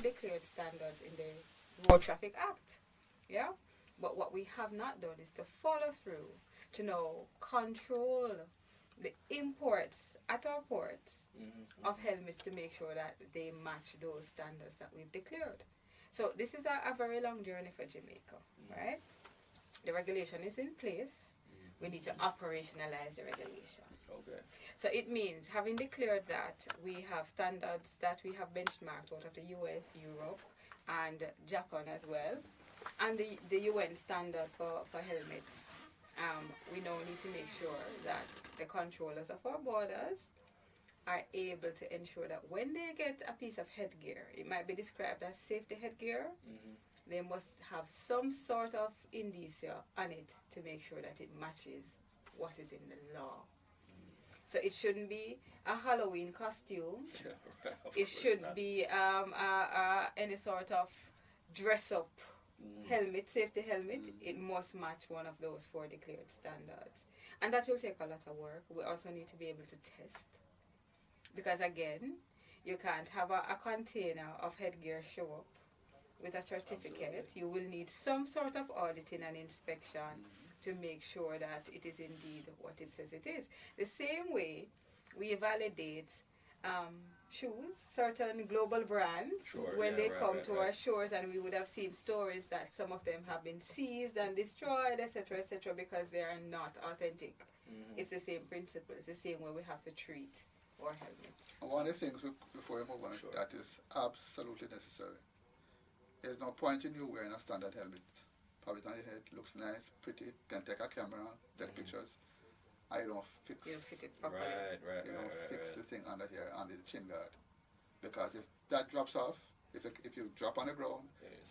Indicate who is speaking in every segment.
Speaker 1: declared standards in the Road Traffic Act. Yeah? But what we have not done is to follow through, to now control the imports at our ports of helmets to make sure that they match those standards that we've declared. So this is a very long journey for Jamaica, right? The regulation is in place. We need to operationalize the regulation.
Speaker 2: Okay.
Speaker 1: So it means, having declared that, we have standards that we have benchmarked out of the US, Europe, and Japan as well, and the UN standard for helmets. We now need to make sure that the controllers of our borders are able to ensure that when they get a piece of headgear, it might be described as safety headgear, they must have some sort of indicia on it to make sure that it matches what is in the law. So it shouldn't be a Halloween costume. It shouldn't be any sort of dress-up helmet, safety helmet. It must match one of those 4 declared standards. And that will take a lot of work. We also need to be able to test. Because again, you can't have a container of headgear show up with a certificate. Absolutely. You will need some sort of auditing and inspection to make sure that it is indeed what it says it is. The same way we validate shoes, certain global brands, when they come to our shores, and we would have seen stories that some of them have been seized and destroyed, etc., because they are not authentic. It's the same principle. It's the same way we have to treat our helmets.
Speaker 3: One of the things, before we move on, that is absolutely necessary. There's no point in you wearing a standard helmet. Pop it on your head, looks nice, pretty, can take a camera, take pictures. I don't fix.
Speaker 1: You don't fit it properly.
Speaker 3: You don't fix the thing under here, under the chin guard. Because if that drops off, if you drop on the ground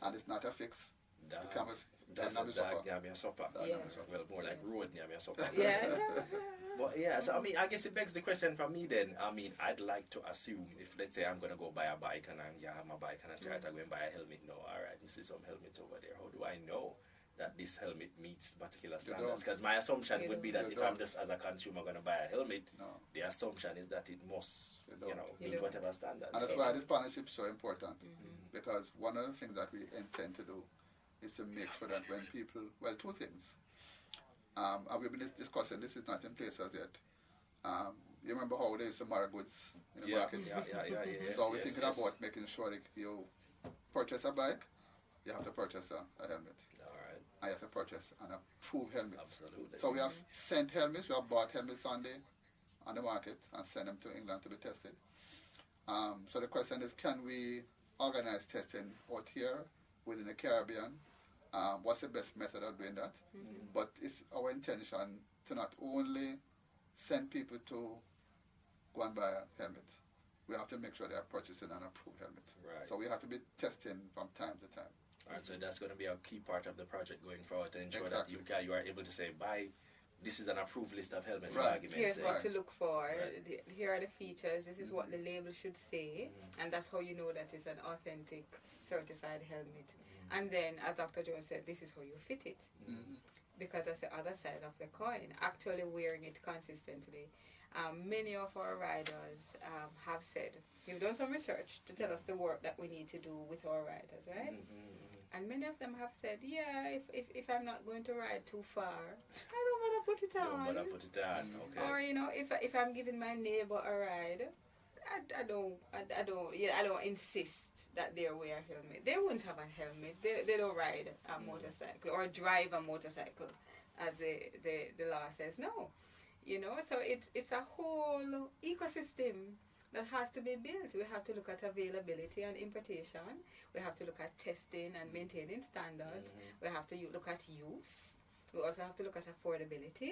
Speaker 3: and it's not a fix, the camera's
Speaker 2: that's a dark near me a supper. Well, more like road near me a supper.
Speaker 1: Yeah.
Speaker 2: But yeah, so I mean, I guess it begs the question for me then. I mean, I'd like to assume if, let's say, I'm going to go buy a bike and I have my bike and I say, right, I'm going to buy a helmet now. All right, you see some helmets over there. How do I know that this helmet meets particular standards? Because my assumption would be that if I'm just as a consumer going to buy a helmet, the assumption is that it must, meet whatever standards.
Speaker 3: And that's why this partnership is so important. Because one of the things that we intend to do is to make sure that when people, well, 2 things. And we've been discussing, this is not in place as yet. You remember how there is some more goods in the market? So we're thinking about making sure that if you purchase a bike, you have to purchase a helmet. I have to purchase an approved helmet.
Speaker 2: Absolutely.
Speaker 3: So we have sent helmets, we have bought helmets on the market and sent them to England to be tested. So the question is, can we organize testing out here within the Caribbean? What's the best method of doing that? But it's our intention to not only send people to go and buy a helmet. We have to make sure they are purchasing an approved helmet.
Speaker 2: Right.
Speaker 3: So we have to be testing from time to time.
Speaker 2: All right, so that's going to be a key part of the project going forward to ensure that you are able to say, this is an approved list of helmets. For argument's
Speaker 1: Here's
Speaker 2: sake.
Speaker 1: what to look for. Here are the features. This is what the label should say. And that's how you know that it's an authentic, certified helmet. And then, as Dr. Jones said, this is how you fit it. Because that's the other side of the coin, actually wearing it consistently. Many of our riders have said, you've done some research to tell us the work that we need to do with our riders, right? And many of them have said, yeah, if I'm not going to ride too far, I don't want to put it on.
Speaker 2: Okay.
Speaker 1: Or, if I'm giving my neighbor a ride, I don't insist that they wear a helmet. They won't have a helmet. They don't ride a motorcycle or drive a motorcycle, as the law says. No, So it's a whole ecosystem that has to be built. We have to look at availability and importation. We have to look at testing and maintaining standards. We have to look at use. We also have to look at affordability.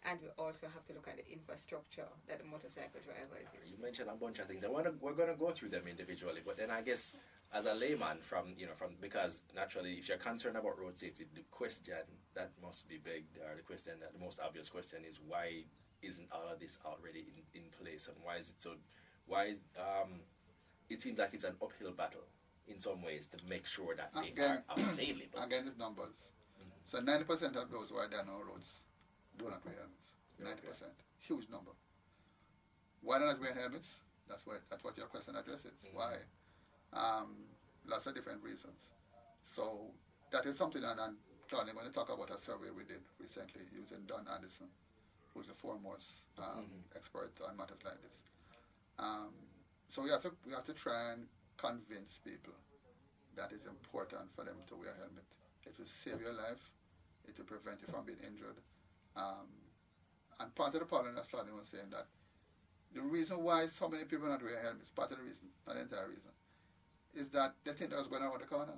Speaker 1: And we also have to look at the infrastructure that the motorcycle driver is using.
Speaker 2: You mentioned a bunch of things. We're going to go through them individually, but then I guess as a layman, because naturally, if you're concerned about road safety, the question that must be begged, or the most obvious question is, why isn't all of this already in place, and why is it so? It seems like it's an uphill battle in some ways to make sure that they are available.
Speaker 3: Again, it's numbers. So 90% of those who are there on our roads do not wear helmets. 90%. Huge number. Why do not wear helmets? That's what your question addresses. Why? lots of different reasons. So that is something, and Claudine, when you talk about a survey we did recently using Don Anderson, who's the foremost expert on matters like this. So we have to try and convince people that it's important for them to wear a helmet. It will save your life. It will prevent you from being injured. And part of the problem, as Claudine was saying, that the reason why so many people not wear helmets, part of the reason, not the entire reason, is that they think that was going around the corner.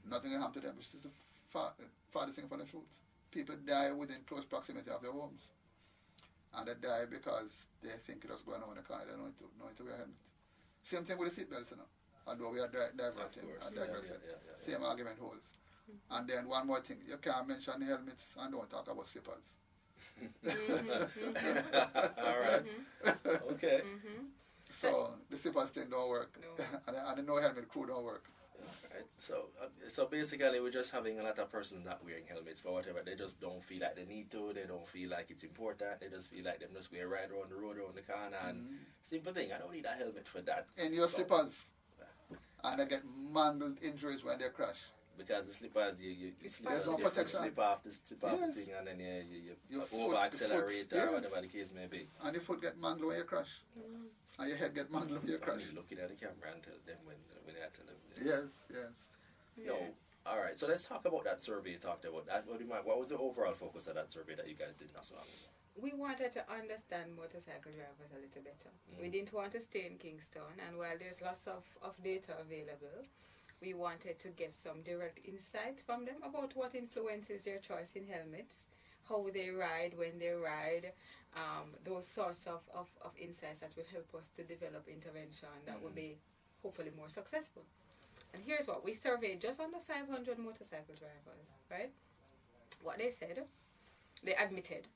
Speaker 3: Nothing will happen to them, which is the farthest thing from the truth. People die within close proximity of their homes. And they die because they think it was going around the corner. They don't need to wear a helmet. Same thing with the seatbelts, you know. Although we are diverting and digressing. Same argument holds. And then one more thing, you can't mention helmets and don't talk about slippers.
Speaker 2: All right. Okay.
Speaker 3: So the slippers thing don't work. No. and the no helmet crew don't work.
Speaker 2: Right. So basically we're just having a lot of persons not wearing helmets for whatever. They just don't feel like they need to. They don't feel like it's important. They just feel like they just wear right around the road, around the corner. And simple thing, I don't need a helmet for that.
Speaker 3: In your slippers. And they get mangled injuries when they crash.
Speaker 2: Because the slippers,
Speaker 3: there's no protection.
Speaker 2: Slip off the thing, and then you over accelerate or whatever the case may be.
Speaker 3: And your foot get mangled when you crash. And your head get mangled when you crash.
Speaker 2: Looking at the camera and tell them when they have to tell them.
Speaker 3: Yes.
Speaker 2: No. All right. So let's talk about that survey you talked about. What was the overall focus of that survey that you guys did not so long ago?
Speaker 1: We wanted to understand motorcycle drivers a little better. We didn't want to stay in Kingston, and while there's lots of data available, we wanted to get some direct insight from them about what influences their choice in helmets, how they ride, when they ride, those sorts of insights that would help us to develop intervention that would be hopefully more successful. And here's what we surveyed: just under 500 motorcycle drivers, right? What they said, they admitted,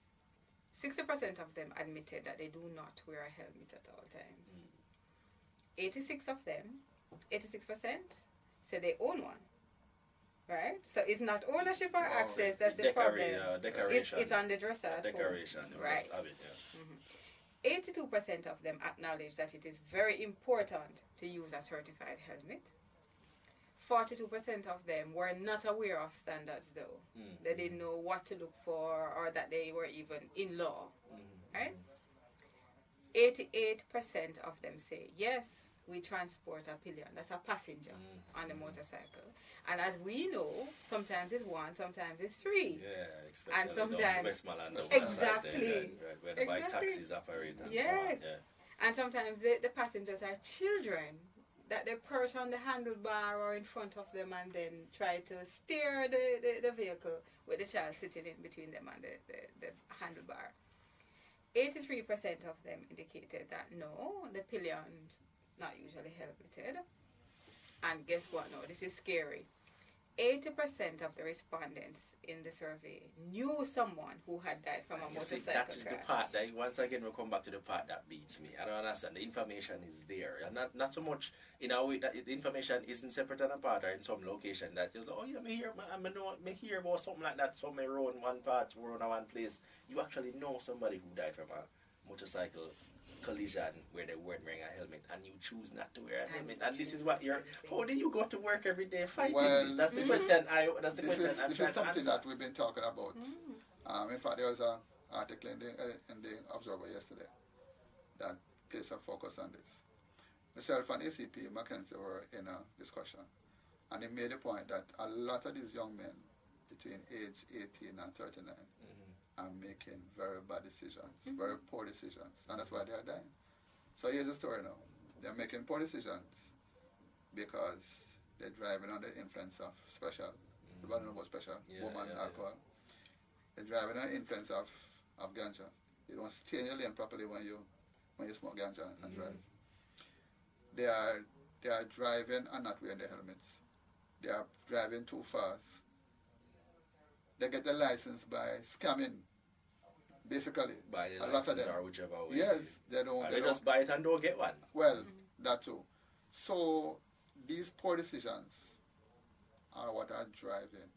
Speaker 1: 60% of them admitted that they do not wear a helmet at all times. 86% said they own one, right? So it's not ownership or access that's the problem. It's on the dresser at
Speaker 2: decoration,
Speaker 1: home. Right. 82% of them acknowledge that it is very important to use a certified helmet. 42% of them were not aware of standards, though. They didn't know what to look for or that they were even in law, right? 88% of them say, yes, we transport a pillion. That's a passenger on the motorcycle. And as we know, sometimes it's one, sometimes it's three.
Speaker 2: Yeah,
Speaker 1: and sometimes
Speaker 2: exactly. Where the bike taxis operate and so on. Yeah.
Speaker 1: And sometimes the passengers are children that they perch on the handlebar or in front of them and then try to steer the vehicle with the child sitting in between them and the handlebar. 83% of them indicated that no, the pillion not usually helmeted. And guess what? No, this is scary. 80% of the respondents in the survey knew someone who had died from a motorcycle
Speaker 2: that is
Speaker 1: crash.
Speaker 2: The part that, once again, we'll come back to the part that beats me. I don't understand. The information is there. And not so much in a way that the information isn't separate and apart or in some location that just, oh yeah, me hear about something like that somewhere around one part, around one place. You actually know somebody who died from a motorcycle collision where they weren't wearing a helmet, and you choose not to wear a helmet. And this is what you're. How do you go to work every day fighting this? That's the question.
Speaker 3: This is something that we've been talking about. In fact, there was an article in the Observer yesterday that placed a focus on this. Myself and ACP Mackenzie were in a discussion, and he made the point that a lot of these young men between age 18 and 39 are making very bad decisions, very poor decisions, and that's why they are dying. So here's the story now. They're making poor decisions because they're driving under the influence of special, you don't know about special, woman, alcohol. They're driving under the influence of ganja. You don't stay in your lane properly when you smoke ganja and drive. They are driving and not wearing their helmets. They are driving too fast. They get their license by scamming. Basically,
Speaker 2: buy the
Speaker 3: a lot of them.
Speaker 2: Or whichever way.
Speaker 3: Yes, they don't.
Speaker 2: They just buy it and don't get one.
Speaker 3: Well, that too. So these poor decisions are what are driving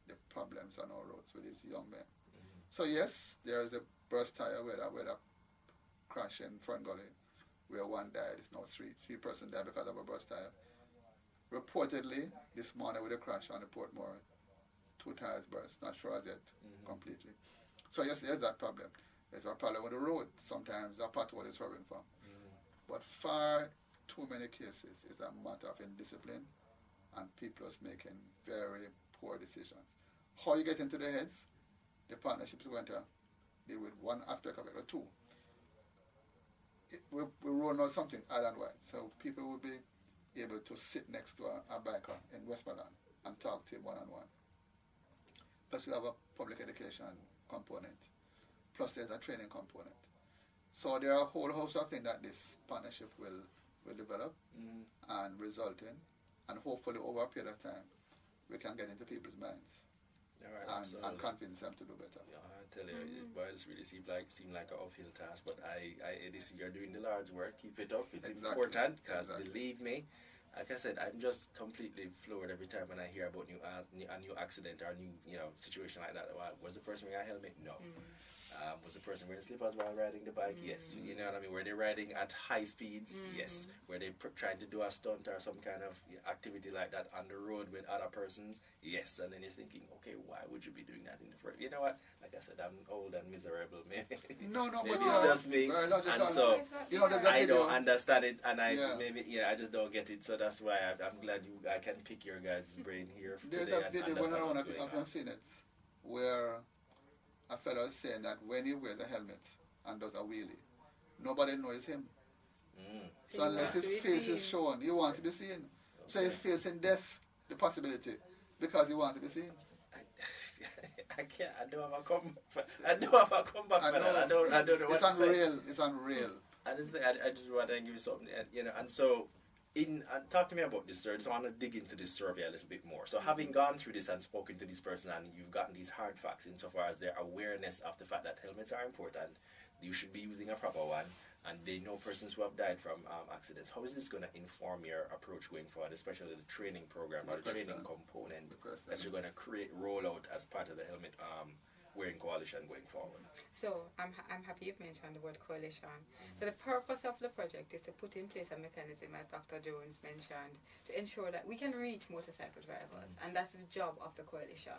Speaker 3: the problems on our roads with these young men. So yes, there is a burst tire where that crash in Front Gully, where one died. It's now three person died because of a burst tire. Reportedly, this morning with a crash on the Portmore, 2 tires burst. Not sure as yet completely. So yes, there's that problem. There's a problem with the road. Sometimes a pothole is suffering from. But far too many cases is a matter of indiscipline and people are making very poor decisions. How you get into their heads, the partnership is going to deal with one aspect of it, or two. We're rolling out something island-wide, so people will be able to sit next to a biker in Westmoreland and talk to him one-on-one. Plus we have a public education component. Plus there's a training component. So there are a whole host of things that this partnership will develop and result in, and hopefully over a period of time we can get into people's minds and convince them to do better.
Speaker 2: Yeah, I tell you, it really seem like an uphill task, but you're doing the Lord's work. Keep it up. It's important, because believe me, like I said, I'm just completely floored every time when I hear about a new accident or a new situation like that. Was the person wearing a helmet? No. Was the person wearing slippers while riding the bike? Yes. You know what I mean? Were they riding at high speeds? Yes. Were they trying to do a stunt or some kind of activity like that on the road with other persons? Yes. And then you're thinking, okay, why would you be doing that in the first? You know what? Like I said, I'm old and miserable. Maybe it's just me. And so I don't understand it, and I just don't get it. So that's why I'm glad I can pick your guys' brain here today.
Speaker 3: There's a video going around, I've seen it, where a fellow is saying that when he wears a helmet and does a wheelie, nobody knows him. So unless his face is shown, he wants to be seen. So he's facing death, the possibility, because he wants to be seen.
Speaker 2: I can't. I don't have a comeback for that. I don't know what to say.
Speaker 3: It's unreal.
Speaker 2: I just want to give you something, and so. Talk to me about this, sir. I just want to dig into this survey a little bit more. So having gone through this and spoken to this person, and you've gotten these hard facts insofar as their awareness of the fact that helmets are important, you should be using a proper one, and they know persons who have died from accidents. How is this going to inform your approach going forward, especially the training program or the training component that you're going to roll out as part of the helmet wearing coalition going forward?
Speaker 1: So I'm happy you've mentioned the word coalition. So the purpose of the project is to put in place a mechanism, as Dr. Jones mentioned, to ensure that we can reach motorcycle drivers, and that's the job of the coalition.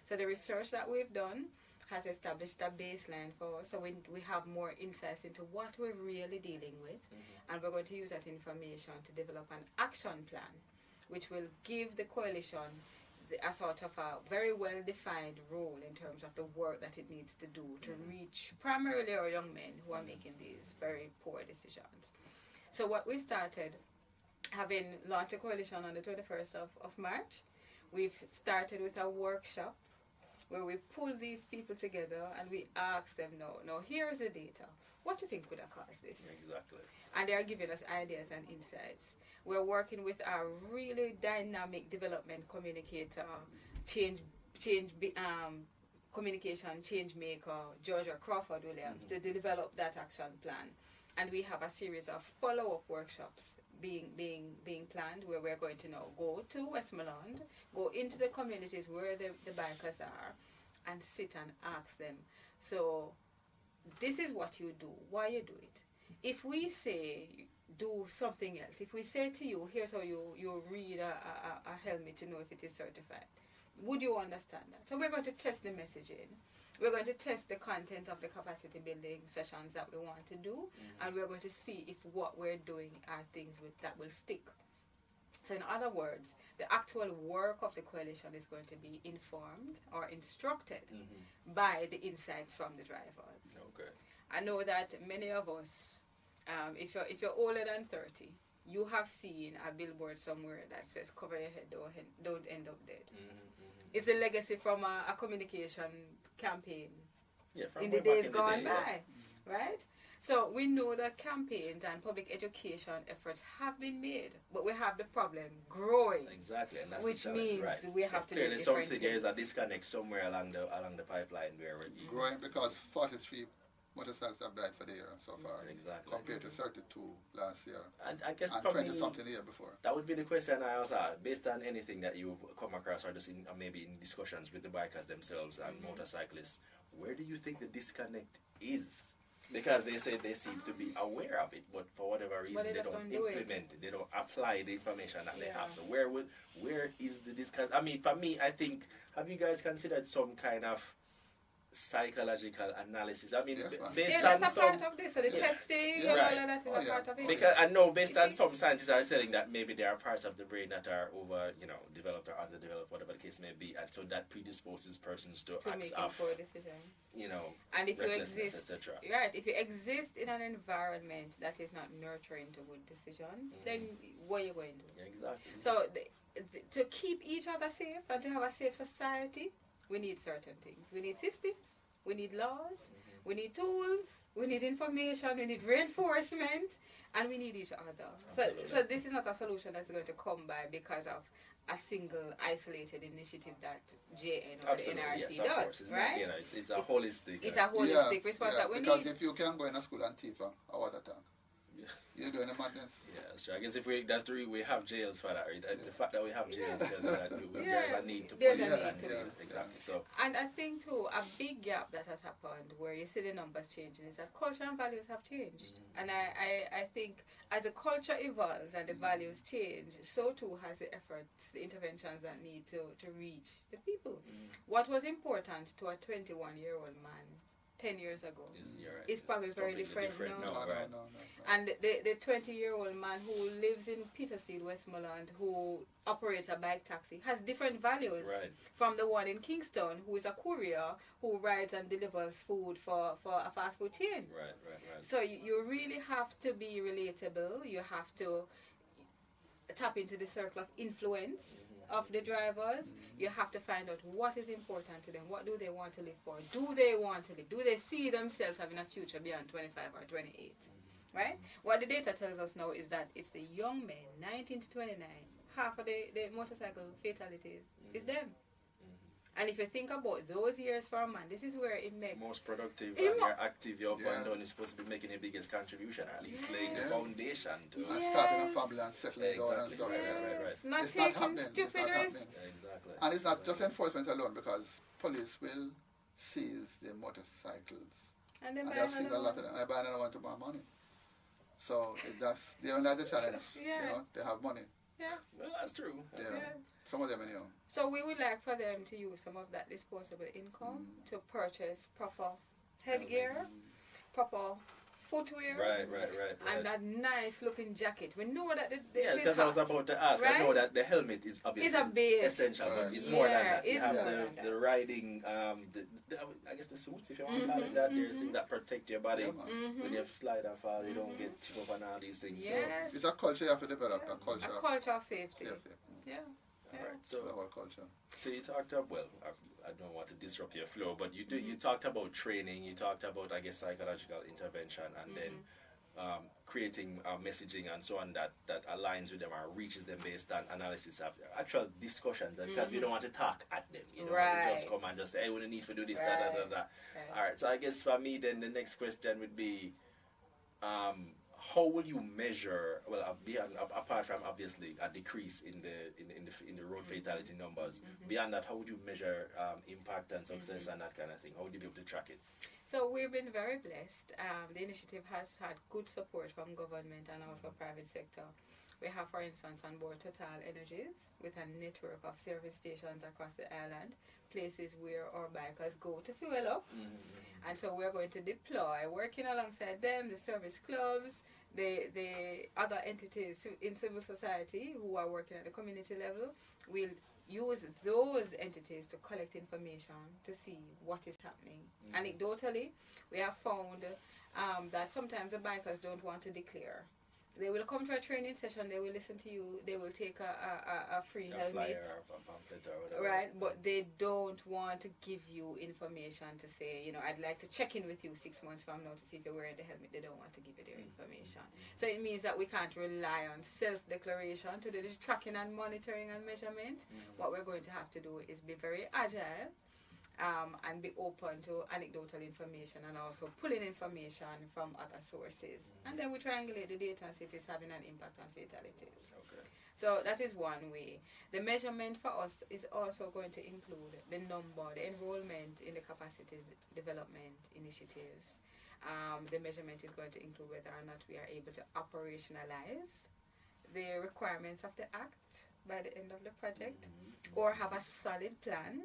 Speaker 1: So the research that we've done has established a baseline for us, so we have more insights into what we're really dealing with, and we're going to use that information to develop an action plan, which will give the coalition a sort of a very well-defined role in terms of the work that it needs to do to reach primarily our young men who are making these very poor decisions. So what we started, having launched a coalition on the 21st of March, we've started with a workshop where we pull these people together and we ask them, now here's the data. What do you think could have caused this?
Speaker 2: Exactly.
Speaker 1: And they are giving us ideas and insights. We're working with a really dynamic development communicator, communication change maker, Georgia Crawford Williams, to develop that action plan. And we have a series of follow-up workshops being planned, where we're going to now go to Westmoreland, go into the communities where the bikers are, and sit and ask them, so this is what you do, why you do it. If we say do something else, if we say to you, here's how you read a helmet to know if it is certified, would you understand that? So we're going to test the messaging. We're going to test the content of the capacity building sessions that we want to do, and we're going to see if what we're doing are things that will stick. So in other words, the actual work of the coalition is going to be informed or instructed by the insights from the drivers.
Speaker 2: Okay.
Speaker 1: I know that many of us, if you're older than 30, you have seen a billboard somewhere that says "Cover your head, don't end up dead." It's a legacy from a communication campaign in the days gone by, right? So we know that campaigns and public education efforts have been made, but we have the problem growing.
Speaker 2: Exactly, and that's
Speaker 1: which
Speaker 2: the
Speaker 1: means we have to do
Speaker 2: clearly
Speaker 1: different
Speaker 2: something. There is a disconnect somewhere along the pipeline where we're
Speaker 3: growing, because 43 motorcycles have died for the year so far, compared to 32 last year,
Speaker 2: and I guess
Speaker 3: and
Speaker 2: probably
Speaker 3: 20-something the year before.
Speaker 2: That would be the question I also had, based on anything that you've come across or just maybe in discussions with the bikers themselves and motorcyclists. Where do you think the disconnect is? Because they say they seem to be aware of it, but for whatever reason
Speaker 1: they
Speaker 2: they
Speaker 1: just
Speaker 2: don't
Speaker 1: don't do
Speaker 2: implement it. They don't apply the information that they
Speaker 1: Yeah.
Speaker 2: have. So where is the discuss? I mean, for me, I think, have you guys considered some kind of psychological analysis? I mean,
Speaker 3: Yes, man.
Speaker 2: based
Speaker 1: Yeah,
Speaker 2: on
Speaker 1: that's a
Speaker 2: some.
Speaker 1: part of this. So the testing
Speaker 3: Yeah.
Speaker 1: and
Speaker 2: Right.
Speaker 1: all of that is
Speaker 3: Oh,
Speaker 1: a
Speaker 3: yeah.
Speaker 1: part of it.
Speaker 2: Because I know based
Speaker 1: You
Speaker 2: on
Speaker 1: see?
Speaker 2: some scientists are saying that maybe there are parts of the brain that are over, developed or underdeveloped, whatever the case may be, and so that predisposes persons to
Speaker 1: to
Speaker 2: acts
Speaker 1: make
Speaker 2: of,
Speaker 1: poor decisions.
Speaker 2: and
Speaker 1: And if you
Speaker 2: recklessness,
Speaker 1: exist,
Speaker 2: etc.
Speaker 1: right, if you exist in an environment that is not nurturing to good decisions, then what are you going to do?
Speaker 2: Yeah, exactly.
Speaker 1: So to keep each other safe and to have a safe society, we need certain things. We need systems, we need laws, we need tools, we need information, we need reinforcement, and we need each other. So this is not a solution that's going to come by because of a single isolated initiative that JN or
Speaker 2: Absolutely,
Speaker 1: the NRC
Speaker 2: yes, of
Speaker 1: does,
Speaker 2: course. It's
Speaker 1: right?
Speaker 2: Not, it's a holistic.
Speaker 1: It's a holistic response that we
Speaker 3: because
Speaker 1: need.
Speaker 3: if you can go in a school and teach a water tank, you're doing a madness.
Speaker 2: Yeah, that's true. I guess that's the reason we have jails for that. Right? The fact that we have jails tells you that there's a need to
Speaker 1: There's
Speaker 2: police
Speaker 1: a need
Speaker 2: and
Speaker 1: to
Speaker 2: deal.
Speaker 1: do.
Speaker 2: Exactly. So
Speaker 1: And I think too, a big gap that has happened where you see the numbers changing is that culture and values have changed. And I think as the culture evolves and the values change, so too has the efforts, the interventions that need to reach the people. What was important to a 21-year-old man 10 years ago
Speaker 2: you're right.
Speaker 1: is probably very
Speaker 2: Completely
Speaker 1: different now.
Speaker 3: No.
Speaker 1: And the 20-year-old man who lives in Petersfield, Westmoreland, who operates a bike taxi, has different values
Speaker 2: Right.
Speaker 1: from the one in Kingston, who is a courier, who rides and delivers food for a fast food chain.
Speaker 2: Right.
Speaker 1: So you really have to be relatable. You have to tap into the circle of influence of the drivers. You have to find out what is important to them. What do they want to live for? Do they want to live? Do they see themselves having a future beyond 25 or 28? Right? What the data tells us now is that it's the young men, 19 to 29, half of the motorcycle fatalities is them. And if you think about those years for a man, this is where it makes...
Speaker 2: Most productive and you're active, you're up and down, you're supposed to be making the biggest contribution, at least laying the foundation to...
Speaker 3: And starting a family and settling down and stuff.
Speaker 2: Right.
Speaker 1: Not
Speaker 3: It's not
Speaker 1: taking
Speaker 3: happening.
Speaker 1: stupid
Speaker 3: It's not
Speaker 1: risks.
Speaker 3: happening.
Speaker 2: Exactly.
Speaker 3: And it's not just enforcement alone, because police will seize the motorcycles.
Speaker 1: And
Speaker 3: And
Speaker 1: then
Speaker 3: they have seized a lot of them. And they buy another one to buy money. So they're another challenge.
Speaker 1: Yeah.
Speaker 3: They have money.
Speaker 1: Yeah.
Speaker 2: Well, that's true.
Speaker 3: Yeah.
Speaker 1: Yeah.
Speaker 3: Some of them anyhow.
Speaker 1: So we would like for them to use some of that disposable income to purchase proper headgear, proper footwear,
Speaker 2: Right.
Speaker 1: and that nice looking jacket. We know that it
Speaker 2: Yeah,
Speaker 1: is
Speaker 2: because I was
Speaker 1: hot,
Speaker 2: about to ask. I know
Speaker 1: right?
Speaker 2: that the helmet is obviously
Speaker 1: It's a base.
Speaker 2: essential, but
Speaker 3: Right.
Speaker 2: it's more than that. You
Speaker 1: it's
Speaker 2: have
Speaker 1: more
Speaker 2: the,
Speaker 1: than that.
Speaker 2: the riding, I guess the suits, if you want to call it that. There's things that protect your body.
Speaker 3: Yeah, man.
Speaker 2: When you slide and fall, you don't get chip up on all these things.
Speaker 1: Yes.
Speaker 3: It's a culture you have to develop, a culture
Speaker 1: A
Speaker 3: of
Speaker 1: culture of safety.
Speaker 3: safety.
Speaker 1: Yeah.
Speaker 2: So, all right.
Speaker 3: The whole culture.
Speaker 2: So you talked about, well, I don't want to disrupt your flow, but you talked about training, you talked about, I guess, psychological intervention, and then creating messaging and so on that aligns with them or reaches them based on analysis of actual discussions, because we don't want to talk at them, you know,
Speaker 1: Right.
Speaker 2: just come and just say, hey, we don't need to do this,
Speaker 1: Right.
Speaker 2: da.
Speaker 1: Right.
Speaker 2: All right, so I guess for me then the next question would be, how will you measure? Well, apart from obviously a decrease in the road fatality numbers, beyond that, how would you measure impact and success and that kind of thing? How would you be able to track it?
Speaker 1: So we've been very blessed. The initiative has had good support from government and also private sector. We have, for instance, on board Total Energies with a network of service stations across the island, places where our bikers go to fuel up. And so we're going to deploy, working alongside them, the service clubs, the other entities in civil society who are working at the community level. We'll use those entities to collect information to see what is happening. Anecdotally, we have found that sometimes the bikers don't want to declare. They will come to a training session, they will listen to you, they will take a free
Speaker 2: A
Speaker 1: helmet.
Speaker 2: flyer or a pamphlet or whatever.
Speaker 1: Right, but they don't want to give you information to say, you know, I'd like to check in with you 6 months from now to see if you're wearing the helmet. They don't want to give you their information. So it means that we can't rely on self-declaration to do the tracking and monitoring and measurement. What we're going to have to do is be very agile and be open to anecdotal information and also pulling information from other sources. And then we triangulate the data and see if it's having an impact on fatalities.
Speaker 2: Okay.
Speaker 1: So that is one way. The measurement for us is also going to include the number, the enrollment in the capacity development initiatives. The measurement is going to include whether or not we are able to operationalize the requirements of the Act by the end of the project, or have a solid plan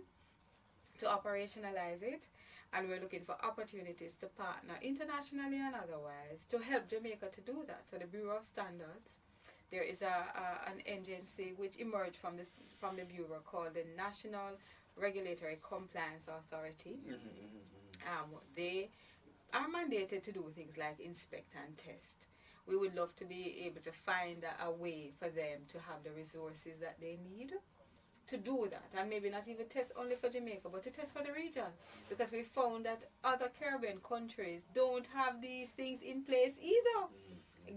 Speaker 1: to operationalize it. And we're looking for opportunities to partner internationally and otherwise to help Jamaica to do that. So the Bureau of Standards, there is an agency which emerged from the Bureau called the National Regulatory Compliance Authority. They are mandated to do things like inspect and test. We would love to be able to find a way for them to have the resources that they need to do that, and maybe not even test only for Jamaica, but to test for the region, because we found that other Caribbean countries don't have these things in place either.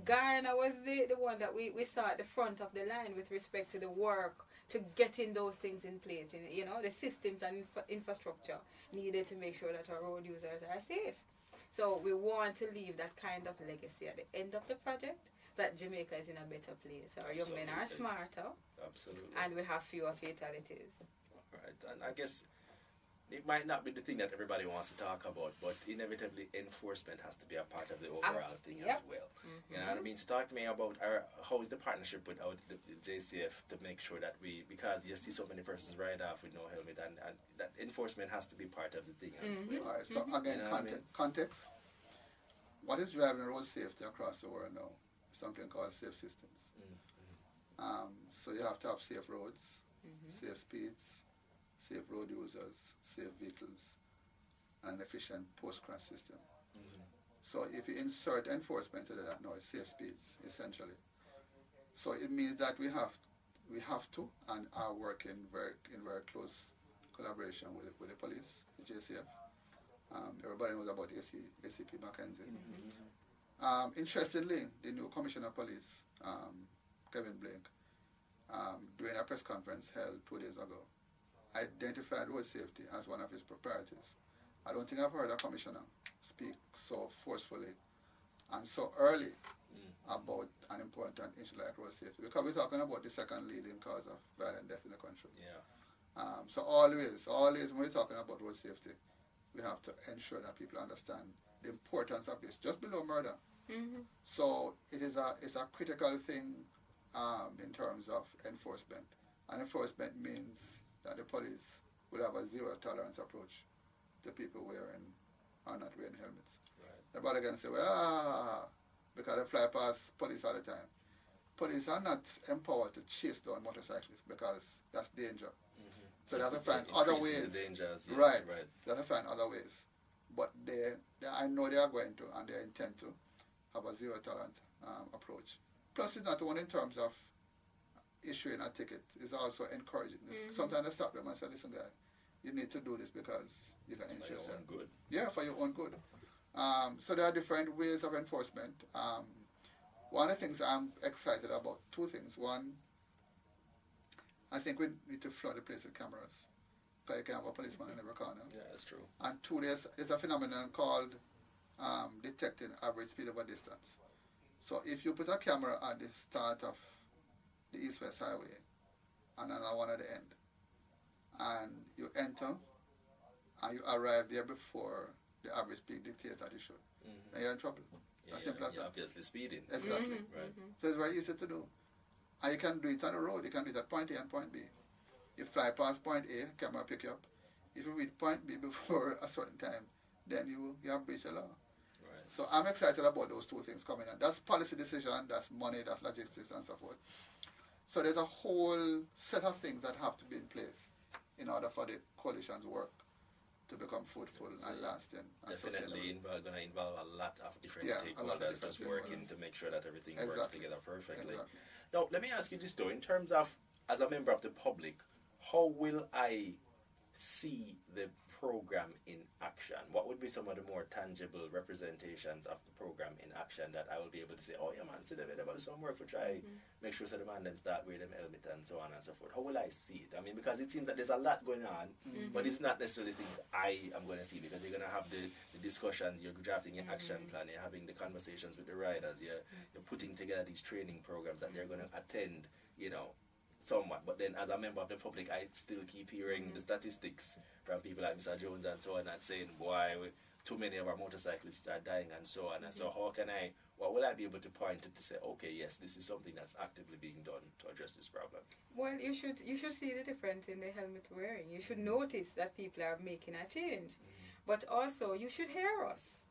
Speaker 1: Guyana was the one that we saw at the front of the line with respect to the work to getting those things in place, the systems and infrastructure needed to make sure that our road users are safe. So we want to leave that kind of legacy at the end of the project, so that Jamaica is in a better place. Our young men are smarter.
Speaker 2: Absolutely.
Speaker 1: And we have fewer fatalities.
Speaker 2: Right. And I guess it might not be the thing that everybody wants to talk about, but inevitably enforcement has to be a part of the overall thing as well. You know what I mean? So talk to me about how is the partnership with the JCF to make sure that because you see so many persons ride off with no helmet, and that enforcement has to be part of the thing as well.
Speaker 3: All right, so again, context. What is driving road safety across the world now? Something called safe systems. So you have to have safe roads, safe speeds, safe road users, safe vehicles, and an efficient post-crash system. So if you insert enforcement into that now, it's safe speeds, essentially. So it means that we have to and are working in very close collaboration with the police, the JCF. Everybody knows about ACP Mackenzie. Interestingly, the new Commissioner of Police, Kevin Blake, during a press conference held 2 days ago, identified road safety as one of his priorities. I don't think I've heard a commissioner speak so forcefully and so early about an important issue like road safety, because we're talking about the second leading cause of violent death in the country. So always when we're talking about road safety, we have to ensure that people understand the importance of this, just below murder. So it's a critical thing in terms of enforcement. And enforcement means that the police will have a zero-tolerance approach to people wearing or not wearing helmets. Everybody can say, well, because they fly past police all the time. Police are not empowered to chase down motorcyclists because that's danger. So they have to find other ways. Right. They have to find other ways. But I know they are going to, and they intend to, have a zero-tolerance approach. Plus, it's not only in terms of issuing a ticket, it's also encouraging. Sometimes I stop them and say, listen, guy, you need to do this because you can ensure yourself.
Speaker 2: For your own good.
Speaker 3: Yeah, for your own good. So there are different ways of enforcement. One of the things I'm excited about, two things. One, I think we need to flood the place with cameras. So you can have a policeman in every corner.
Speaker 2: Yeah, that's true.
Speaker 3: And two, there's a phenomenon called detecting average speed over distance. So if you put a camera at the start of the East-West Highway and another one at the end, and you enter and you arrive there before the average speed dictates that you should, then you're in trouble. As simple as that.
Speaker 2: You're obviously speeding.
Speaker 3: Exactly.
Speaker 2: Right.
Speaker 3: So it's very easy to do. And you can do it on the road. You can do it at point A and point B. You fly past point A, camera pick you up. If you reach point B before a certain time, then you have breached the law.
Speaker 2: Right.
Speaker 3: So I'm excited about those two things coming in. That's policy decision, that's money, that's logistics and so forth. So there's a whole set of things that have to be in place in order for the coalition's work to become fruitful and lasting and
Speaker 2: definitely going to involve a lot of different stakeholders just working to make sure that everything works together perfectly. Now, let me ask you this though, in terms of, as a member of the public, how will I see the program in action? What would be some of the more tangible representations of the program in action that I will be able to say, oh yeah man, see them about some work for try, make sure so the man them start wear them helmet and so on and so forth. How will I see it? I mean, because it seems that there's a lot going on, but it's not necessarily things I am going to see, because you're going to have the discussions, you're drafting your action plan, you're having the conversations with the riders, you're putting together these training programs that they're going to attend, somewhat. But then as a member of the public, I still keep hearing the statistics from people like Mr. Jones and so on, and saying, boy, too many of our motorcyclists are dying and so on. And so what will I be able to point to say, okay, yes, this is something that's actively being done to address this problem?
Speaker 1: Well, you should see the difference in the helmet wearing. You should notice that people are making a change. But also, you should hear us.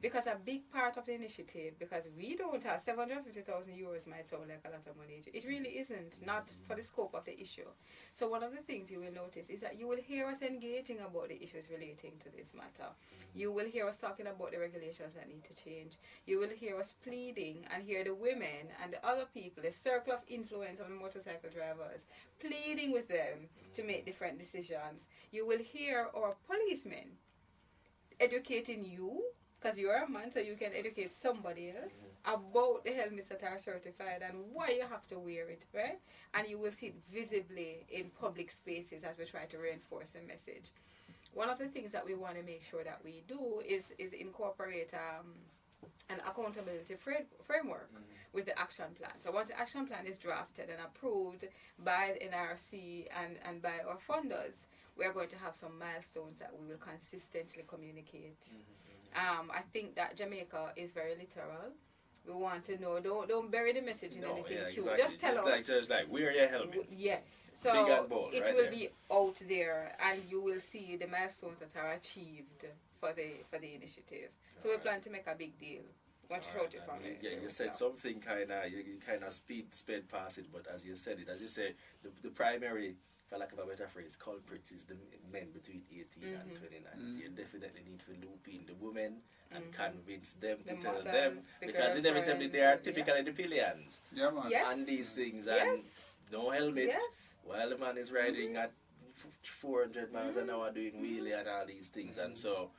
Speaker 1: Because a big part of the initiative, because we don't have 750,000 euros might sound like a lot of money. It really isn't, not for the scope of the issue. So one of the things you will notice is that you will hear us engaging about the issues relating to this matter. You will hear us talking about the regulations that need to change. You will hear us pleading and hear the women and the other people, the circle of influence of the motorcycle drivers, pleading with them to make different decisions. You will hear our policemen educating you, because you're a man, so you can educate somebody else about the helmets that are certified and why you have to wear it, right? And you will see it visibly in public spaces as we try to reinforce the message. One of the things that we want to make sure that we do is incorporate an accountability framework with the action plan. So once the action plan is drafted and approved by the NRC and by our funders, we are going to have some milestones that we will consistently communicate. I think that Jamaica is very literal. We want to know, don't bury the message in anything cute.
Speaker 2: Exactly.
Speaker 1: Just tell us.
Speaker 2: Just like, wear your helmet.
Speaker 1: Yes. So
Speaker 2: big and bold,
Speaker 1: it
Speaker 2: right
Speaker 1: will
Speaker 2: there.
Speaker 1: be out there, and you will see the milestones that are achieved for the initiative. So we plan to make a big deal. We want to shout it from it.
Speaker 2: Yeah, you said something you kind of sped past it, but as you said, the primary, for lack of a better phrase, culprits is the men between 18 and 29. So you definitely need to loop in the women and convince them to tell them, because inevitably they are typically the pillions on these things, and no helmet while the man is riding at 400 miles an hour doing wheelie and all these things. And so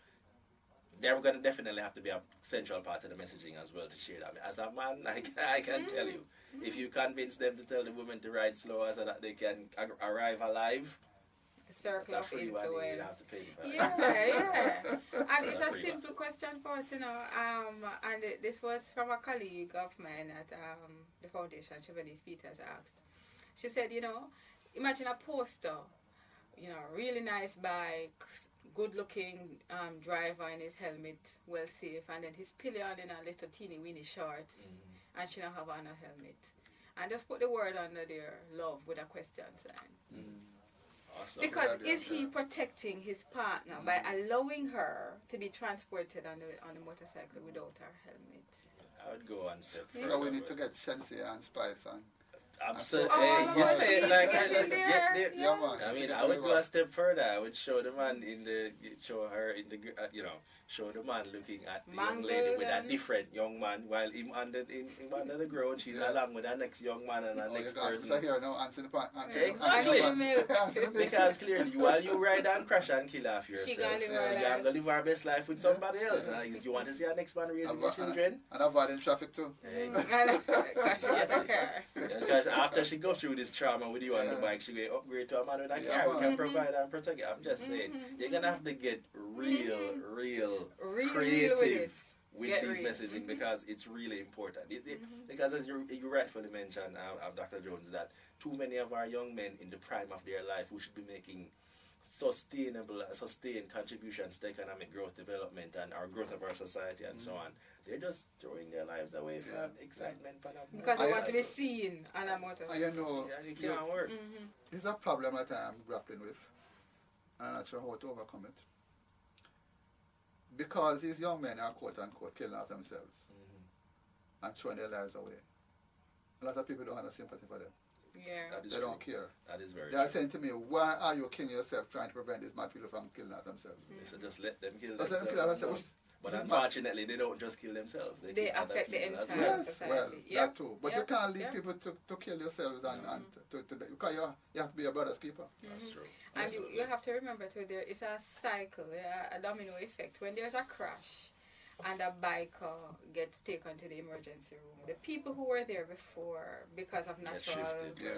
Speaker 2: they're going to definitely have to be a central part of the messaging as well to share that. As a man, I can tell you, if you convince them to tell the women to ride slower so that they can arrive alive,
Speaker 1: circle of influence.
Speaker 2: Yeah.
Speaker 1: And it's a simple question for us, and this was from a colleague of mine at the foundation, Chevalier Peters asked. She said, imagine a poster, really nice bike, good-looking driver in his helmet, well safe, and then his pillion in a little teeny weeny shorts, and she don't have on a helmet. And just put the word under there, love, with a question sign.
Speaker 2: Awesome.
Speaker 1: Because is he protecting his partner by allowing her to be transported on the motorcycle without her helmet?
Speaker 2: I would go one step further.
Speaker 3: So we need to get Shensi and Spice on.
Speaker 2: Absolutely.
Speaker 1: You say it like
Speaker 2: I mean, I would go a step further. I would show the man show the man looking at the young lady with a different young man, while him under the ground, she's along with the next young man and the next person.
Speaker 3: So here now, answer the point.
Speaker 2: Exactly. Because clearly, while you ride and crash and kill off yourself, you're going to live her best life with somebody else. You want to see our next man raising your children?
Speaker 3: And avoiding traffic too.
Speaker 1: Because she has a car.
Speaker 2: Because after she goes through this trauma with you on the bike, she will upgrade to a man with a car who can provide and protect you. I'm just saying, you're going to have to get real creative with these messaging, because it's really important. Because as you rightfully mentioned, Dr. Jones, that too many of our young men in the prime of their life who should be making sustained contributions to economic growth, development, and our growth of our society and so on, they're just throwing their lives away from excitement.
Speaker 1: Because they want to be seen on a motorcycle.
Speaker 2: It can't work.
Speaker 3: It's a problem that I'm grappling with, and I'm not sure how to overcome it. Because these young men are quote unquote killing out themselves and throwing their lives away. A lot of people don't have no sympathy for them.
Speaker 1: Yeah.
Speaker 3: They don't care.
Speaker 2: That is very
Speaker 3: They are saying to me, why are you killing yourself trying to prevent these mad people from killing out themselves?
Speaker 2: So just let them kill
Speaker 3: Just
Speaker 2: themselves.
Speaker 3: let them kill themselves.
Speaker 2: But unfortunately, they don't just kill themselves. They kill
Speaker 1: affect the
Speaker 2: other people as
Speaker 1: entire
Speaker 2: well.
Speaker 3: Yes, well, that too. But you can't leave
Speaker 1: Yeah.
Speaker 3: people to kill yourselves and because you have to be a brother's keeper.
Speaker 2: That's true.
Speaker 1: And you have to remember too, there is a cycle, a domino effect. When there's a crash and a biker gets taken to the emergency room, the people who were there before, because of natural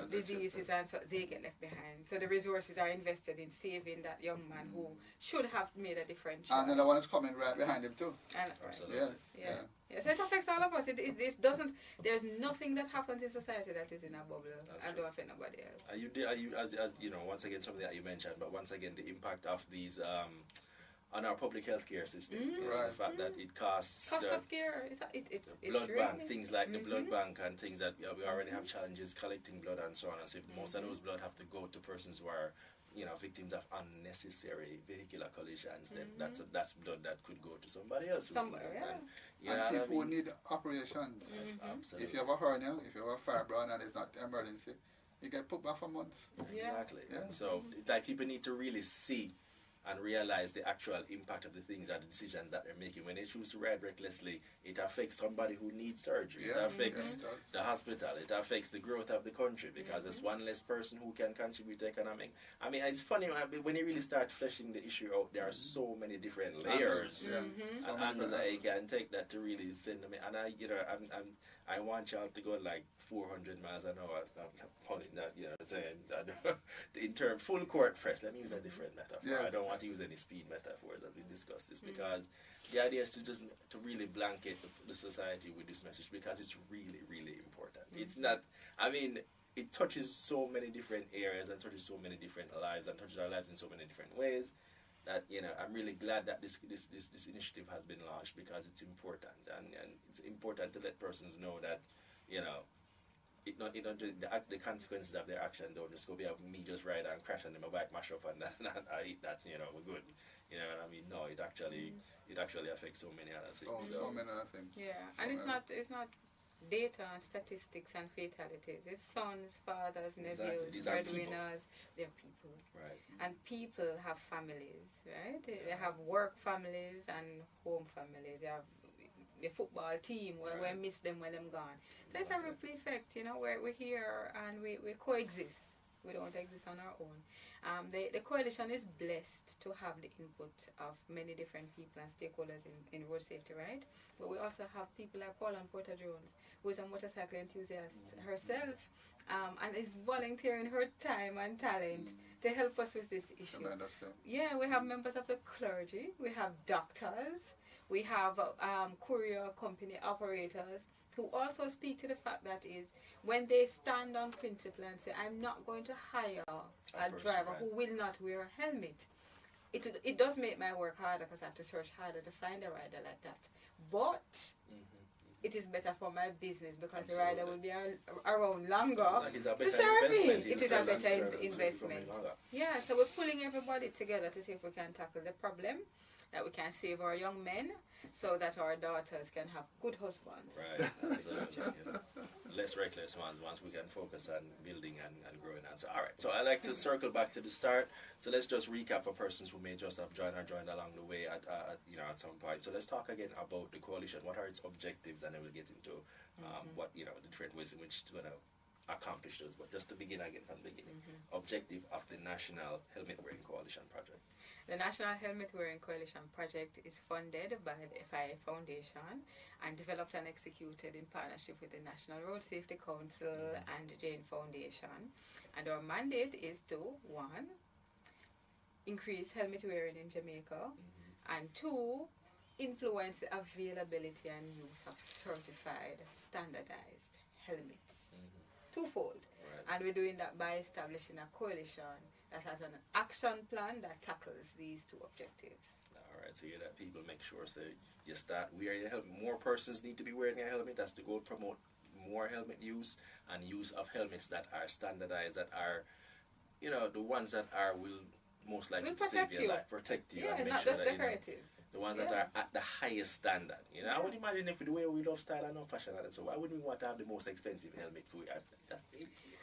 Speaker 1: diseases and so, they get left behind. So the resources are invested in saving that young man who should have made a different choice.
Speaker 3: And another one is coming right behind him too.
Speaker 1: And,
Speaker 2: Absolutely.
Speaker 1: Yeah, so it affects all of us. It doesn't. There's nothing that happens in society that is in a bubble and don't affect nobody else.
Speaker 2: Are you as once again something that you mentioned, but once again the impact of these on our public healthcare system. You know,
Speaker 3: Right.
Speaker 2: the fact that it costs
Speaker 1: Cost
Speaker 2: the,
Speaker 1: of care is it's
Speaker 2: blood
Speaker 1: draining.
Speaker 2: bank, things like the blood bank and things that we already have challenges collecting blood and so on and so forth. Most of those blood have to go to persons who are, you know, victims of unnecessary vehicular collisions. Then that's blood that could go to somebody else.
Speaker 1: Somewhere, yeah.
Speaker 2: And, you know
Speaker 3: And
Speaker 2: what I
Speaker 3: people who
Speaker 2: mean?
Speaker 3: need operations.
Speaker 2: Absolutely.
Speaker 3: If you have a hernia, if you have a fibroid and it's not emergency, you get put back for months.
Speaker 1: Yeah.
Speaker 2: Exactly.
Speaker 3: Yeah.
Speaker 2: So it's like people need to really see and realize the actual impact of the things and the decisions that they're making. When they choose to ride recklessly, it affects somebody who needs surgery.
Speaker 3: Yeah,
Speaker 2: It affects
Speaker 3: yeah, it does.
Speaker 2: the hospital. It affects the growth of the country because there's one less person who can contribute to economic. I mean, it's funny when you really start fleshing the issue out. There are so many different layers.
Speaker 3: Yeah. So many
Speaker 2: And I
Speaker 3: different
Speaker 2: can take that to really send them in. And I want y'all to go like 400 miles an hour. I'm calling that, you know, saying in term full court press. Let me use a different metaphor.
Speaker 3: Yes.
Speaker 2: I don't want to use any speed metaphors as we discuss this because the idea is to really blanket the society with this message because it's really, really important. It's not. I mean, it touches so many different areas and touches so many different lives and touches our lives in so many different ways. That, you know, I'm really glad that this initiative has been launched because it's important and it's important to let persons know that, you know, the consequences of their action don't just go be me just ride and crash and then my bike mash up and I eat that, you know, we're good. You know what I mean? No, it actually affects so many other things.
Speaker 3: so many other things.
Speaker 1: Yeah,
Speaker 3: So
Speaker 1: and
Speaker 3: many.
Speaker 1: it's not data and statistics and fatalities. It's sons, fathers, nephews,
Speaker 2: These are
Speaker 1: breadwinners. They're people.
Speaker 2: Right.
Speaker 1: And people have families, right? They have work families and home families. They have the football team where we miss them when they're gone. So it's a ripple effect, you know, where we're here and we coexist. We don't exist on our own. The coalition is blessed to have the input of many different people and stakeholders in road safety, right? But we also have people like Pauline Porter-Jones, who is a motorcycle enthusiast herself, and is volunteering her time and talent to help us with this issue.
Speaker 3: Tremendous thing.
Speaker 1: Yeah, we have members of the clergy, we have doctors, we have courier company operators who also speak to the fact that is when they stand on principle and say, I'm not going to hire a driver who will not wear a helmet. It does make my work harder because I have to search harder to find a rider like that. But it is better for my business because the rider will be around longer to serve me. It is a better investment. Yeah, so we're pulling everybody together to see if we can tackle the problem, that we can save our young men so that our daughters can have good husbands.
Speaker 2: Right. Absolutely. Less reckless ones once we can focus on building and growing. And so, all right. So I like to circle back to the start. So let's just recap for persons who may just have joined along the way at some point. So let's talk again about the coalition. What are its objectives, and then we'll get into what the different ways in which it's going to accomplish those. But just to begin again from the beginning, objective of the National Helmet Wearing Coalition Project.
Speaker 1: The National Helmet Wearing Coalition Project is funded by the FIA Foundation and developed and executed in partnership with the National Road Safety Council and the Jane Foundation. And our mandate is to, 1, increase helmet wearing in Jamaica, and 2, influence the availability and use of certified, standardized helmets. Twofold. Right. And we're doing that by establishing a coalition that has an action plan that tackles these 2 objectives.
Speaker 2: All right, so you that people make sure so you start wearing a helmet. More persons need to be wearing a helmet. That's the goal. Promote more helmet use and use of helmets that are standardized, that are, the ones that will most likely save your life, protect you, and make
Speaker 1: not
Speaker 2: sure
Speaker 1: just
Speaker 2: that
Speaker 1: decorative.
Speaker 2: The ones that are at the highest standard. I would imagine if the way we love style and love fashion, so why wouldn't we want to have the most expensive helmet for you?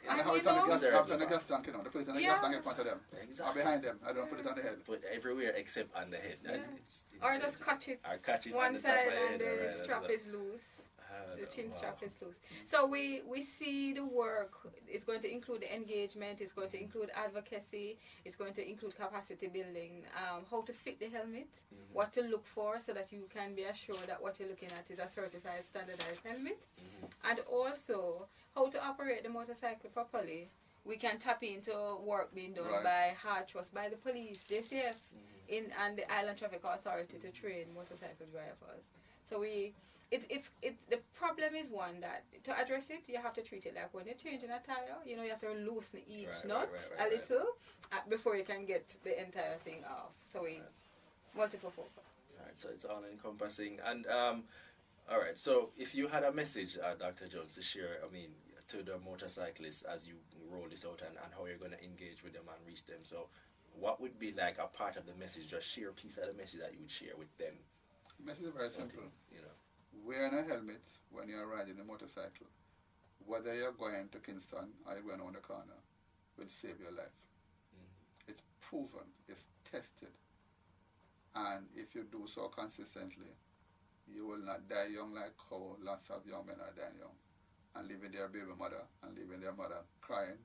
Speaker 3: And how it's on the gas tank, they put it on the gas tank in front of them.
Speaker 2: Exactly.
Speaker 3: Or behind them. I don't put it on the head.
Speaker 2: But everywhere except on the head.
Speaker 1: Or just catch it. One side and the strap is loose. The chin strap is loose. So we see the work. It's going to include engagement. It's going to include advocacy. It's going to include capacity building. How to fit the helmet. What to look for so that you can be assured that what you're looking at is a certified, standardized helmet. And also how to operate the motorcycle properly. We can tap into work being done by Hard Trust, by the police, JCF, and the Island Traffic Authority to train motorcycle drivers. So the problem is one that to address it, you have to treat it like when you're changing a tire. You have to loosen each nut a little before you can get the entire thing off. So multiple focus.
Speaker 2: All right, so it's all encompassing. And all right, so if you had a message, Dr. Jones, to share, I mean, to the motorcyclists as you roll this out and how you're going to engage with them and reach them. So what would be like a part of the message, just share a piece of the message that you would share with them?
Speaker 3: The message is very simple.
Speaker 2: You know,
Speaker 3: wearing a helmet when you're riding a motorcycle, whether you're going to Kingston or you're going on the corner, will save your life. Mm-hmm. It's proven, it's tested. And if you do so consistently, you will not die young like how lots of young men are dying young and leaving their baby mother and leaving their mother crying,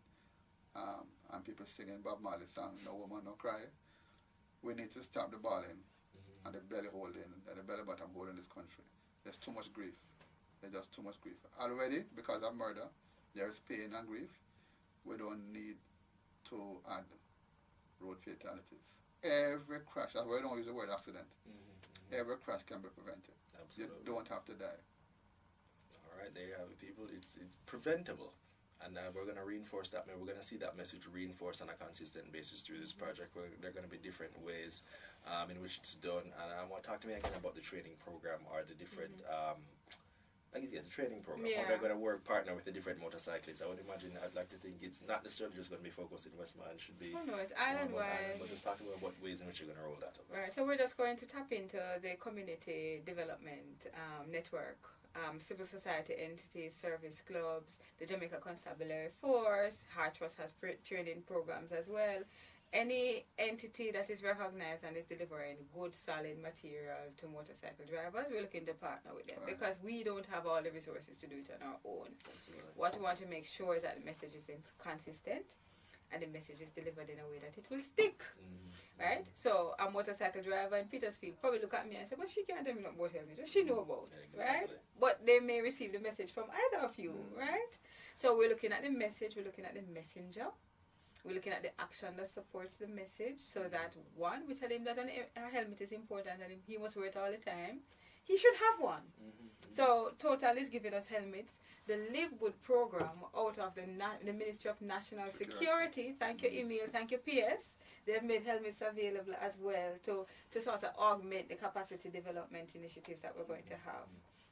Speaker 3: and people singing Bob Marley song, no woman, no cry. We need to stop the balling and the belly holding and the belly bottom holding this country. There's too much grief. There's just too much grief. Already, because of murder, there is pain and grief. We don't need to add road fatalities. Every crash, that's why we don't use the word accident. Every crash can be prevented.
Speaker 2: Absolutely.
Speaker 3: You don't have to die.
Speaker 2: All right, there you have it, people. It's preventable. And we're going to reinforce that. We're going to see that message reinforced on a consistent basis through this project. There are going to be different ways in which it's done. And I want to talk to me again about the training program or the different, the training program.
Speaker 1: Yeah.
Speaker 2: How they're going to work, partner with the different motorcyclists. I would imagine, I'd like to think it's not necessarily just going to be focused in Westmount. It should be
Speaker 1: Oh no, it's island-wide.
Speaker 2: But just talk about what ways in which you're going to roll that out.
Speaker 1: Right, so we're just going to tap into the community development network, civil society entities, service clubs, the Jamaica Constabulary Force, Heart Trust has training programs as well. Any entity that is recognized and is delivering good, solid material to motorcycle drivers, we're looking to partner with them because we don't have all the resources to do it on our own.
Speaker 2: Absolutely.
Speaker 1: What we want to make sure is that the message is consistent and the message is delivered in a way that it will stick. Right? So a motorcycle driver in Petersfield probably look at me and say, well, she can't tell me nothing about helmet. What she know about? Right? But they may receive the message from either of you, right? So we're looking at the message, we're looking at the messenger, we're looking at the action that supports the message, so that one, we tell him that a helmet is important and he must wear it all the time. He should have one. So Total is giving us helmets. The Live Good program out of the Ministry of National Security, thank you email, thank you PS, they've made helmets available as well to sort of augment the capacity development initiatives that we're going to have.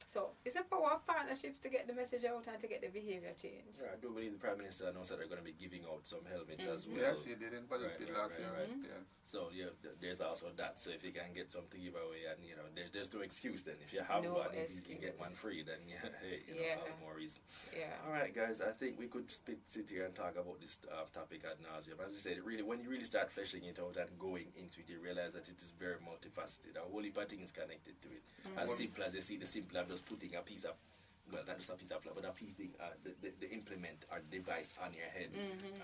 Speaker 1: So it's a power of partnerships to get the message out and to get the behavior change.
Speaker 2: Yeah, I do believe the Prime Minister announced that they're going to be giving out some helmets as well.
Speaker 3: Yes, he did in budget last year. Yes.
Speaker 2: So yeah, there's also that. So if you can get something to give away, and you know, there's no excuse then. If you have one, if you can get one free, then hey, all the more reason. Yeah. All right, guys. I think we could sit here and talk about this topic ad nauseum. As I said, really, when you really start fleshing it out and going into it, you realize that it is very multifaceted. A whole heap of things connected to it. As simple as you see, the simple of just putting a piece of, well, not just a piece of plastic, but a piece thing, the implement or device on your head,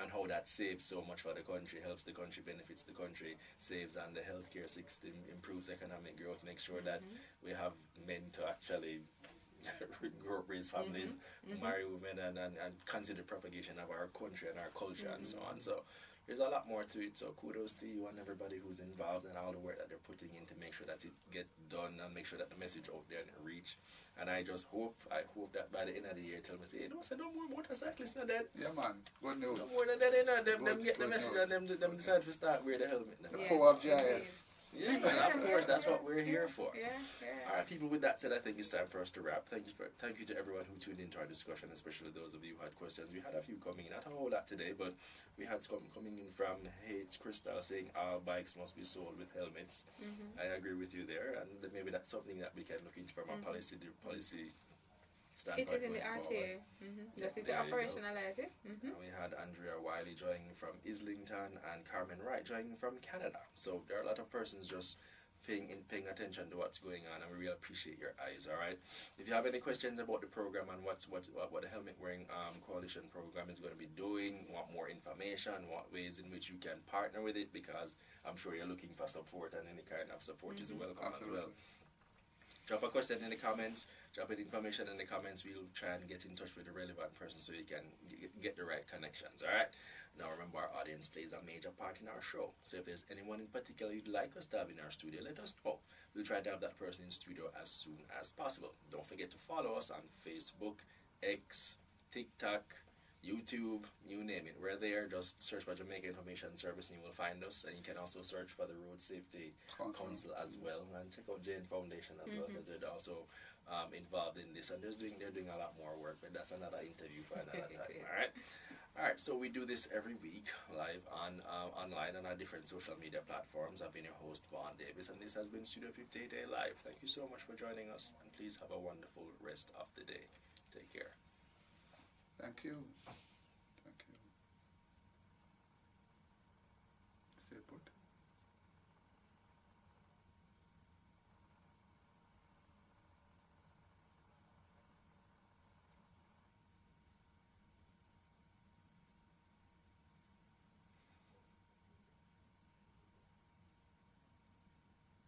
Speaker 2: and how that saves so much for the country, helps the country, benefits the country, saves on the healthcare system, improves economic growth, makes sure that we have men to actually grow up, raise families, marry women, and consider propagation of our country and our culture and so on. So there's a lot more to it. So kudos to you and everybody who's involved and all the work that they're putting in to make sure that it gets done and make sure that the message out there and reach. And I hope that by the end of the year, tell me, say, no more motorcyclists not dead.
Speaker 3: Yeah, man. Good news.
Speaker 2: No more than that, them get the message and them decide to start wear the helmet now.
Speaker 3: The power of JIS.
Speaker 2: Yeah, of course, that's what we're here for.
Speaker 1: Yeah.
Speaker 2: All right, people, with that said, I think it's time for us to wrap. Thank you to everyone who tuned into our discussion, especially those of you who had questions. We had a few coming in, not a whole lot today, but we had some coming in from Hate Crystal saying all bikes must be sold with helmets. I agree with you there, and maybe that's something that we can look into from a policy standpoint.
Speaker 1: It is in the RTA. Just need to operationalize it.
Speaker 2: And we had Andrea Wiley joining from Islington and Carmen Wright joining from Canada. So there are a lot of persons just paying attention to what's going on, and we really appreciate your eyes. All right. If you have any questions about the program and what the Helmet Wearing Coalition program is going to be doing, want more information, what ways in which you can partner with it, because I'm sure you're looking for support, and any kind of support is welcome as well. Drop a question in the comments, drop an information in the comments. We'll try and get in touch with the relevant person so you can get the right connections, all right? Now remember, our audience plays a major part in our show. So if there's anyone in particular you'd like us to have in our studio, let us know. We'll try to have that person in studio as soon as possible. Don't forget to follow us on Facebook, X, TikTok, YouTube, you name it. We're there. Just search for Jamaica Information Service and you will find us. And you can also search for the Road Safety Council as well. And check out Jane Foundation as well, because they're also involved in this. And they're doing a lot more work, but that's another interview for another time. All right, so we do this every week live on online on our different social media platforms. I've been your host, Vaughn Davis, and this has been Studio 58A Live. Thank you so much for joining us, and please have a wonderful rest of the day. Take care.
Speaker 3: Thank you.